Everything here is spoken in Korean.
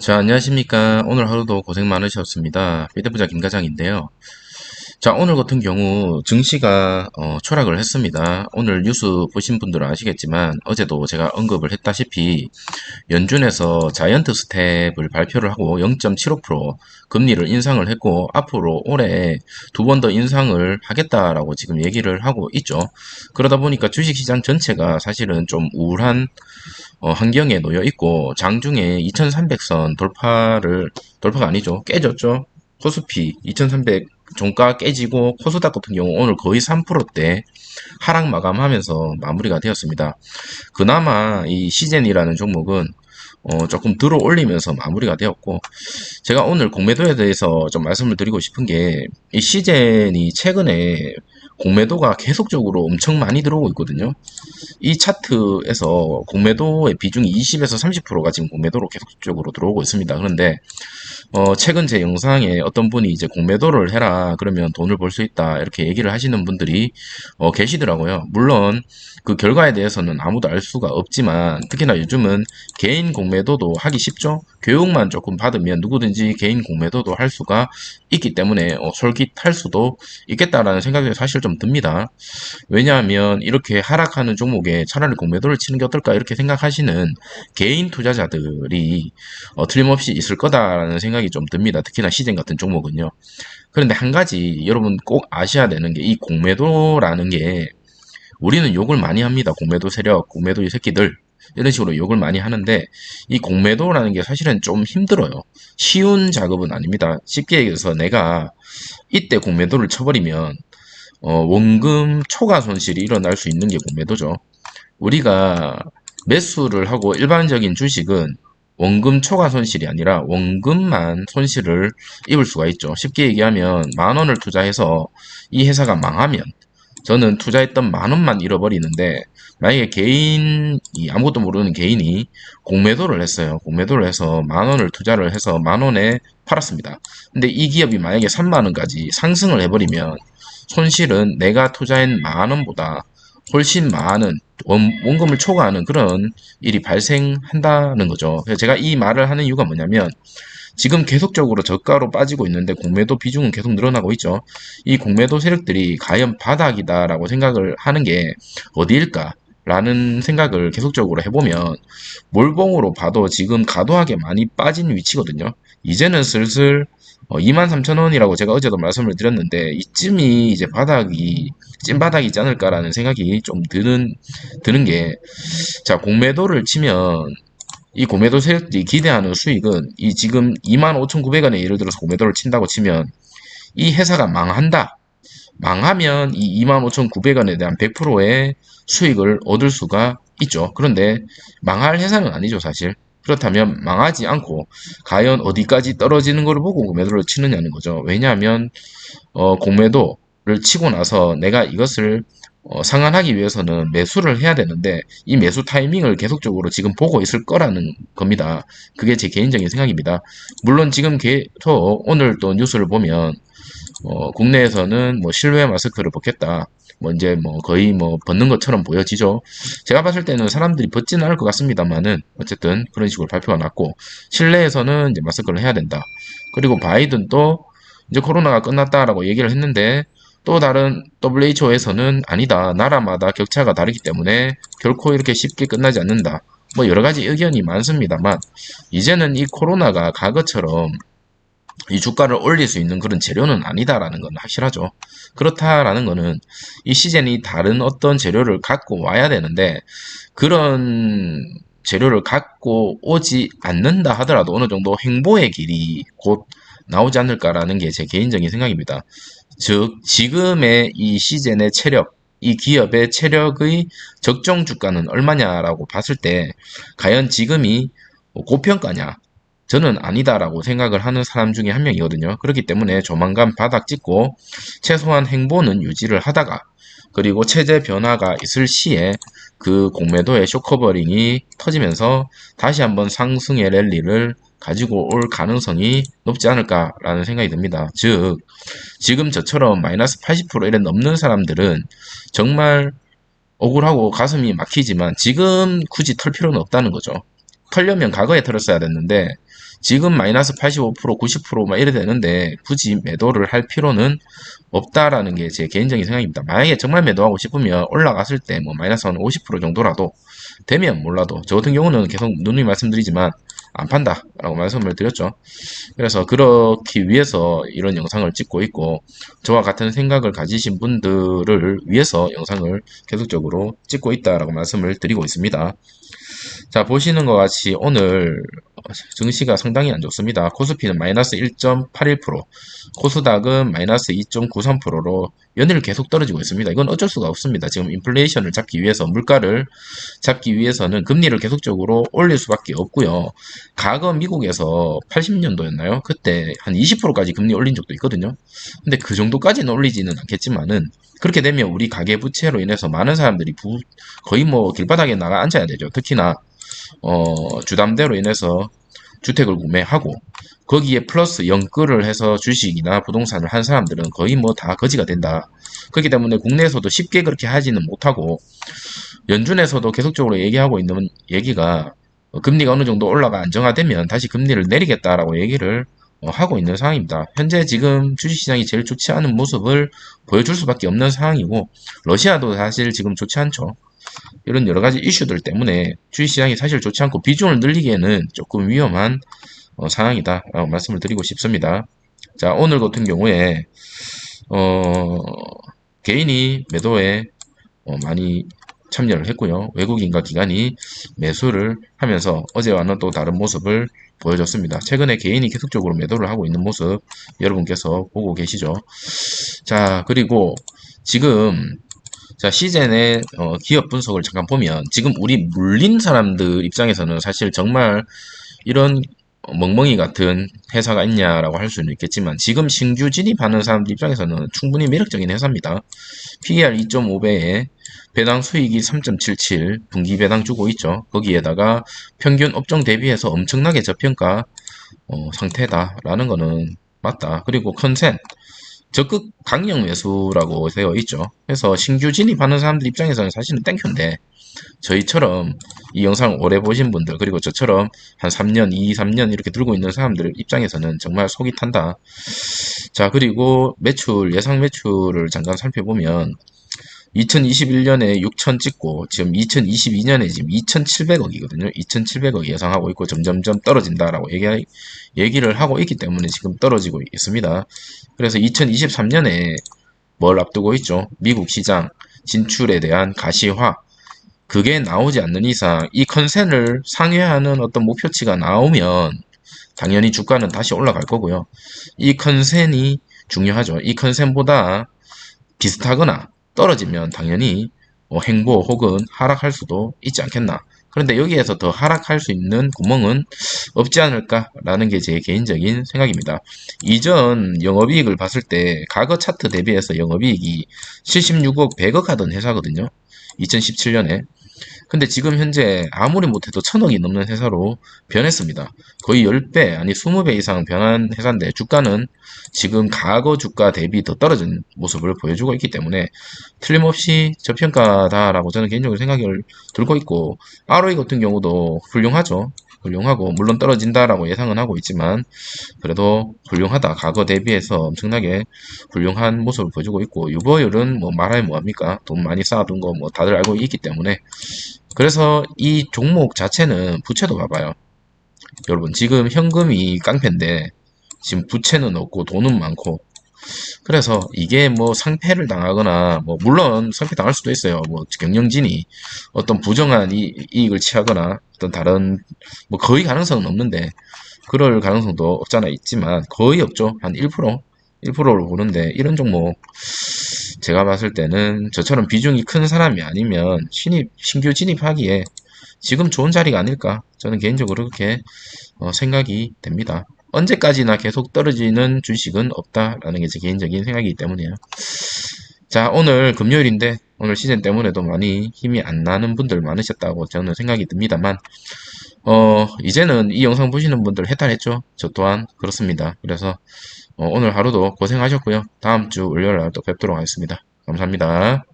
자, 안녕하십니까. 오늘 하루도 고생 많으셨습니다. 비대부자 김과장인데요. 자, 오늘 같은 경우 증시가 추락을 했습니다. 오늘 뉴스 보신 분들은 아시겠지만 어제도 제가 언급을 했다시피 연준에서 자이언트 스텝을 발표를 하고 0.75% 금리를 인상을 했고 앞으로 올해 두 번 더 인상을 하겠다라고 지금 얘기를 하고 있죠. 그러다 보니까 주식시장 전체가 사실은 좀 우울한 환경에 놓여 있고 장중에 2300선 돌파가 아니죠. 깨졌죠. 코스피 2300 종가 깨지고 코스닥 같은 경우 오늘 거의 3%대 하락 마감하면서 마무리가 되었습니다. 그나마 이 시젠이라는 종목은 조금 들어 올리면서 마무리가 되었고, 제가 오늘 공매도에 대해서 좀 말씀을 드리고 싶은 게, 이 시젠이 최근에 공매도가 계속적으로 엄청 많이 들어오고 있거든요. 이 차트에서 공매도의 비중이 20에서 30%가 지금 공매도로 계속적으로 들어오고 있습니다. 그런데 최근 제 영상에 어떤 분이 이제 공매도를 해라 그러면 돈을 벌 수 있다 이렇게 얘기를 하시는 분들이 계시더라고요. 물론 그 결과에 대해서는 아무도 알 수가 없지만 특히나 요즘은 개인 공매도도 하기 쉽죠. 교육만 조금 받으면 누구든지 개인 공매도도 할 수가 있기 때문에 솔깃할 수도 있겠다라는 생각이 사실 좀 듭니다. 왜냐하면 이렇게 하락하는 종목에 차라리 공매도를 치는 게 어떨까 이렇게 생각하시는 개인 투자자들이 틀림없이 있을 거다라는 생각이 좀 듭니다. 특히나 시젠 같은 종목은요. 그런데 한 가지 여러분 꼭 아셔야 되는 게 이 공매도라는 게 우리는 욕을 많이 합니다. 공매도 세력, 공매도 이 새끼들 이런 식으로 욕을 많이 하는데 이 공매도라는 게 사실은 좀 힘들어요. 쉬운 작업은 아닙니다. 쉽게 얘기해서 내가 이때 공매도를 쳐버리면 원금 초과 손실이 일어날 수 있는 게 공매도죠. 우리가 매수를 하고 일반적인 주식은 원금 초과 손실이 아니라 원금만 손실을 입을 수가 있죠. 쉽게 얘기하면 만 원을 투자해서 이 회사가 망하면 저는 투자했던 만 원만 잃어버리는데 만약에 개인이 아무것도 모르는 개인이 공매도를 했어요. 공매도를 해서 만 원을 투자를 해서 만 원에 팔았습니다. 근데 이 기업이 만약에 3만 원까지 상승을 해버리면 손실은 내가 투자한 만 원보다 훨씬 많은 원금을 초과하는 그런 일이 발생한다는 거죠. 그래서 제가 이 말을 하는 이유가 뭐냐면 지금 계속적으로 저가로 빠지고 있는데 공매도 비중은 계속 늘어나고 있죠. 이 공매도 세력들이 과연 바닥이다라고 생각을 하는 게 어디일까? 라는 생각을 계속적으로 해보면 몰봉으로 봐도 지금 과도하게 많이 빠진 위치거든요. 이제는 슬슬 23,000원이라고 제가 어제도 말씀을 드렸는데 이쯤이 이제 찐바닥이지 않을까라는 생각이 좀 드는 게, 자, 공매도를 치면 이 공매도 세력들이 기대하는 수익은 이 지금 25,900원에 예를 들어서 공매도를 친다고 치면 이 회사가 망한다. 망하면 이 25,900원에 대한 100%의 수익을 얻을 수가 있죠. 그런데 망할 회사는 아니죠, 사실. 그렇다면 망하지 않고 과연 어디까지 떨어지는 걸 보고 공매도를 치느냐는 거죠. 왜냐하면 공매도를 치고 나서 내가 이것을 상환하기 위해서는 매수를 해야 되는데 이 매수 타이밍을 계속적으로 지금 보고 있을 거라는 겁니다. 그게 제 개인적인 생각입니다. 물론 지금 계속 오늘 또 뉴스를 보면 국내에서는 뭐 실외 마스크를 벗겠다. 뭐 이제 뭐 거의 뭐 벗는 것처럼 보여지죠. 제가 봤을 때는 사람들이 벗지는 않을 것 같습니다만은 어쨌든 그런 식으로 발표가 났고 실내에서는 이제 마스크를 해야 된다. 그리고 바이든도 이제 코로나가 끝났다라고 얘기를 했는데 또 다른 WHO에서는 아니다. 나라마다 격차가 다르기 때문에 결코 이렇게 쉽게 끝나지 않는다. 뭐 여러 가지 의견이 많습니다만 이제는 이 코로나가 과거처럼 이 주가를 올릴 수 있는 그런 재료는 아니다라는 건 확실하죠. 그렇다라는 거는 이 시즌이 다른 어떤 재료를 갖고 와야 되는데 그런 재료를 갖고 오지 않는다 하더라도 어느 정도 행보의 길이 곧 나오지 않을까라는 게 제 개인적인 생각입니다. 즉 지금의 이 시즌의 체력, 이 기업의 체력의 적정 주가는 얼마냐라고 봤을 때 과연 지금이 고평가냐? 저는 아니다라고 생각을 하는 사람 중에 한 명이거든요. 그렇기 때문에 조만간 바닥 찍고 최소한 행보는 유지를 하다가 그리고 체제 변화가 있을 시에 그 공매도의 쇼커버링이 터지면서 다시 한번 상승의 랠리를 가지고 올 가능성이 높지 않을까라는 생각이 듭니다. 즉 지금 저처럼 마이너스 80% 이래 넘는 사람들은 정말 억울하고 가슴이 막히지만 지금 굳이 털 필요는 없다는 거죠. 털려면 과거에 털었어야 됐는데 지금 마이너스 85%, 90%막 이래 되는데 굳이 매도를 할 필요는 없다라는 게 제 개인적인 생각입니다. 만약에 정말 매도하고 싶으면 올라갔을 때 뭐 마이너스 한 50% 정도라도 되면 몰라도 저 같은 경우는 계속 누누이 말씀드리지만 안 판다라고 말씀을 드렸죠. 그래서 그렇기 위해서 이런 영상을 찍고 있고 저와 같은 생각을 가지신 분들을 위해서 영상을 계속적으로 찍고 있다라고 말씀을 드리고 있습니다. 자, 보시는 것 같이 오늘 증시가 상당히 안 좋습니다. 코스피는 마이너스 1.81%, 코스닥은 마이너스 2.93%로 연일 계속 떨어지고 있습니다. 이건 어쩔 수가 없습니다. 지금 인플레이션을 잡기 위해서, 물가를 잡기 위해서는 금리를 계속적으로 올릴 수밖에 없고요. 과거 미국에서 80년도였나요? 그때 한 20%까지 금리 올린 적도 있거든요. 근데 그 정도까지는 올리지는 않겠지만은 그렇게 되면 우리 가계부채로 인해서 많은 사람들이 거의 뭐 길바닥에 나가 앉아야 되죠. 특히나 주담대로 인해서 주택을 구매하고 거기에 플러스 연끌을 해서 주식이나 부동산을 한 사람들은 거의 뭐 다 거지가 된다. 그렇기 때문에 국내에서도 쉽게 그렇게 하지는 못하고 연준에서도 계속적으로 얘기하고 있는 얘기가 금리가 어느 정도 올라가 안정화되면 다시 금리를 내리겠다라고 얘기를 하고 있는 상황입니다. 현재 지금 주식시장이 제일 좋지 않은 모습을 보여줄 수밖에 없는 상황이고 러시아도 사실 지금 좋지 않죠. 이런 여러 가지 이슈들 때문에 주식시장이 사실 좋지 않고 비중을 늘리기에는 조금 위험한 상황이다라고 말씀을 드리고 싶습니다. 자, 오늘 같은 경우에 어, 개인이 매도에 많이 참여를 했고요. 외국인과 기관이 매수를 하면서 어제와는 또 다른 모습을 보여줬습니다. 최근에 개인이 계속적으로 매도를 하고 있는 모습 여러분께서 보고 계시죠. 자, 그리고 지금 자, 시젠의 기업 분석을 잠깐 보면 지금 우리 물린 사람들 입장에서는 사실 정말 이런 멍멍이 같은 회사가 있냐라고 할 수는 있겠지만 지금 신규 진입하는 사람들 입장에서는 충분히 매력적인 회사입니다. PER 2.5배에 배당 수익이 3.77, 분기 배당 주고 있죠. 거기에다가 평균 업종 대비해서 엄청나게 저평가 상태다라는 거는 맞다. 그리고 컨센 적극 강력 매수라고 되어 있죠. 그래서 신규 진입하는 사람들 입장에서는 사실은 땡큐인데 저희처럼 이 영상 오래 보신 분들 그리고 저처럼 한 3년, 2, 3년 이렇게 들고 있는 사람들 입장에서는 정말 속이 탄다. 자, 그리고 매출, 예상 매출을 잠깐 살펴보면 2021년에 6천 찍고 지금 2022년에 지금 2,700억이거든요. 2,700억 예상하고 있고 점점점 떨어진다라고 얘기를 하고 있기 때문에 지금 떨어지고 있습니다. 그래서 2023년에 뭘 앞두고 있죠? 미국 시장 진출에 대한 가시화. 그게 나오지 않는 이상 이 컨센을 상회하는 어떤 목표치가 나오면 당연히 주가는 다시 올라갈 거고요. 이 컨센이 중요하죠. 이 컨센보다 비슷하거나 떨어지면 당연히 행보 혹은 하락할 수도 있지 않겠나. 그런데 여기에서 더 하락할 수 있는 구멍은 없지 않을까라는 게 제 개인적인 생각입니다. 이전 영업이익을 봤을 때 과거 차트 대비해서 영업이익이 76억, 100억 하던 회사거든요. 2017년에. 근데 지금 현재 아무리 못해도 1,000억이 넘는 회사로 변했습니다. 거의 10배, 아니 20배 이상 변한 회사인데 주가는 지금 과거 주가 대비 더 떨어진 모습을 보여주고 있기 때문에 틀림없이 저평가다라고 저는 개인적으로 생각을 들고 있고 ROE 같은 경우도 훌륭하죠. 훌륭하고 물론 떨어진다라고 예상은 하고 있지만 그래도 훌륭하다. 과거 대비해서 엄청나게 훌륭한 모습을 보여주고 있고 유보율은 뭐 말하면 뭐합니까? 돈 많이 쌓아둔 거 뭐 다들 알고 있기 때문에 그래서 이 종목 자체는 부채도 봐봐요. 여러분 지금 현금이 깡패인데 지금 부채는 없고 돈은 많고 그래서 이게 뭐 상패를 당하거나 뭐 물론 상패 당할 수도 있어요. 뭐 경영진이 어떤 부정한 이익을 취하거나 어떤 다른 뭐 거의 가능성은 없는데 그럴 가능성도 없잖아 있지만 거의 없죠. 한 1%? 1%로 보는데 이런 종목 제가 봤을 때는 저처럼 비중이 큰 사람이 아니면 신규 진입하기에 지금 좋은 자리가 아닐까 저는 개인적으로 그렇게 생각이 됩니다. 언제까지나 계속 떨어지는 주식은 없다라는 게 제 개인적인 생각이기 때문이에요. 자, 오늘 금요일인데 오늘 시즌 때문에도 많이 힘이 안 나는 분들 많으셨다고 저는 생각이 듭니다만 이제는 이 영상 보시는 분들 해탈했죠. 저 또한 그렇습니다. 그래서 오늘 하루도 고생하셨고요. 다음 주 월요일 날 또 뵙도록 하겠습니다. 감사합니다.